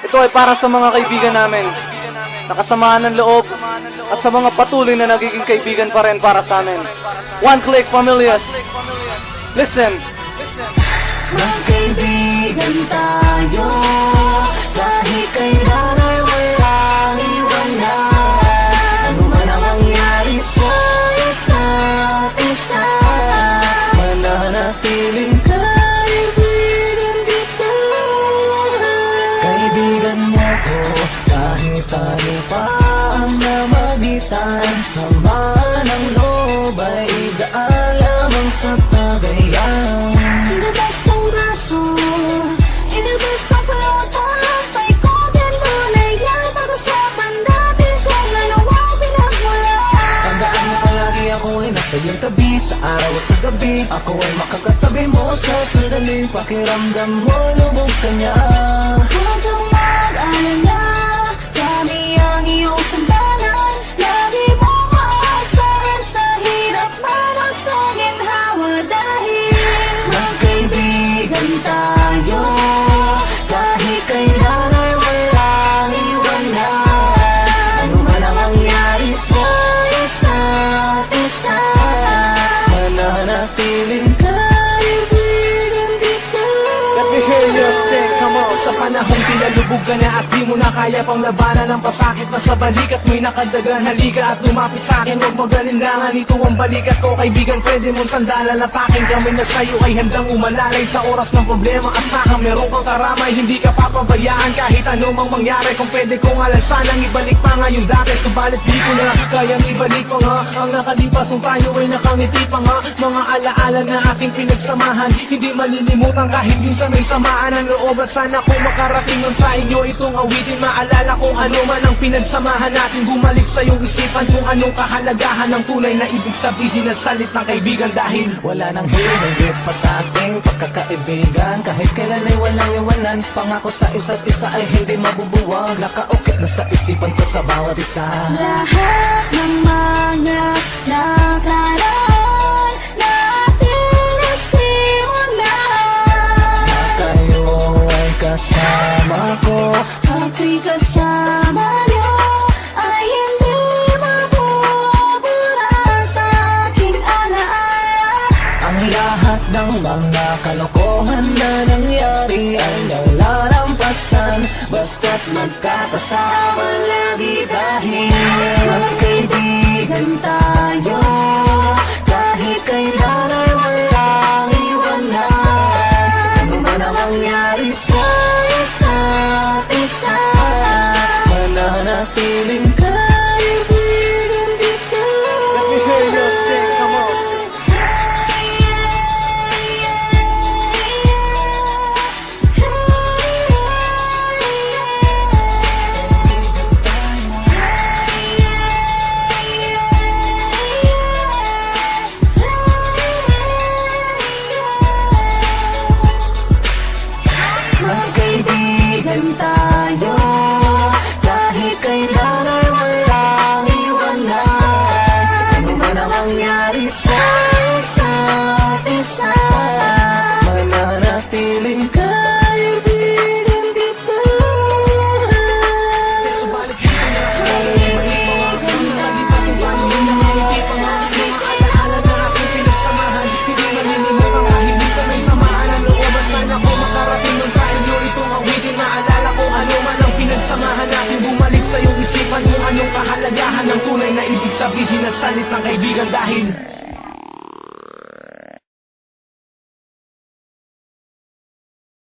Ito ay para sa mga kaibigan namin, nakasamahan ng loob, at sa mga patuloy na nagiging kaibigan pa rin para sa amin. One Click Familias. Listen. Magkaibigan tayo, kahit kailan ay walang iwanan. Ano man ang mangyari sa isa't isa, mananatiling kaibigan kita. Kaibigan mo ko, kahit ano pa ang namagitan. Sama ng loob ay daan lamang sa tagayan. Inabas ang braso, inabas ang pelota, paikutin mo na yan. Pag-usapan natin kung ano ang pinagmula. Tandaan mo palagi ako ay nasa iyong tabi, sa araw o sa gabi. Ako ay makakatabi mo sa sandaling pakiramdam mo, lubog ka niya. Huwag kang mag-alala, kami ang iyong sandalan. Lagi mo maasahan sa hirap man o sa ginhawa. Dahil magkaibigan tayo, kahit kailan ay walang iwanan. Ano man ang mangyari sa isa't isa, mananatiling kaibigan kita. Let me hear you sing, come on. Sa panahong pinalubog ka na at di mo na kaya pang labanan ang pasakit na sa balikat mo'y nakadagan. Halika at lumapit sa'kin, huwag magalinlangan. Ito ang balikat ko, kaibigan, pwede mong sandalan at aking kamay na sa'yo ay handang umalalay. Sa oras ng problema, asahan meron kang karamay. Hindi ka papabayaan kahit ano mang mangyari. Kung pwede kong alasanang ibalik pa nga yung dati, subalit di ko na kayang ibalik pa nga ang nakalipas nung tayo ay nakangiti pa nga. Mga alaala na ating pinagsamahan, hindi malilimutan kahit minsan may samaan ang loob. At sana kung makarating nun sa inyo itong awitin, maalala kung ano man ang pinagsamahan natin. Bumalik sa iyong isipan kung anong kahalagahan ng tunay na ibig sabihin ng salit ng kaibigan. Dahil wala nang hihigit pa sa ating pagkakaibigan. Kahit kailan ay walang iwanan, pangako sa isa't isa ay hindi mabubuwag. Nakaukit na sa isipan ko sa bawat isa. Lahat ng mga nakaraan natin nasimulan, na kayo ay kasama ko. Ako'y kasama niyo ay hindi mabubura sa aking alaala. Ang lahat ng mga kalokohan na nangyari ay nalalampasan, basta't magkakasama lagi. Dahil magkaibigan tayo, kahit kailan ay walang iwanan. Ano man ang mangyari sa isa't isa, mananatiling kaibigan kita. Let me hear you sing, come on. Magkaibigan tayo, kahit kailan ay walang iwanan. Ano man ang mangyari sa isa't isa, mananatiling kaibigan kita. subalit di ko na kaibigan alaala na ating pinagsamahan, hindi malilimutan kahit minsan may samaan ang loob. At sana kung makarating nun sa inyo itong awitin, maalala kung ano man ang pinagsamahan natin. Bumalik sa iyong isipan kung anong kahalagahan ng tunay na ibig sabihin ng salit ng kaibigan. Dahil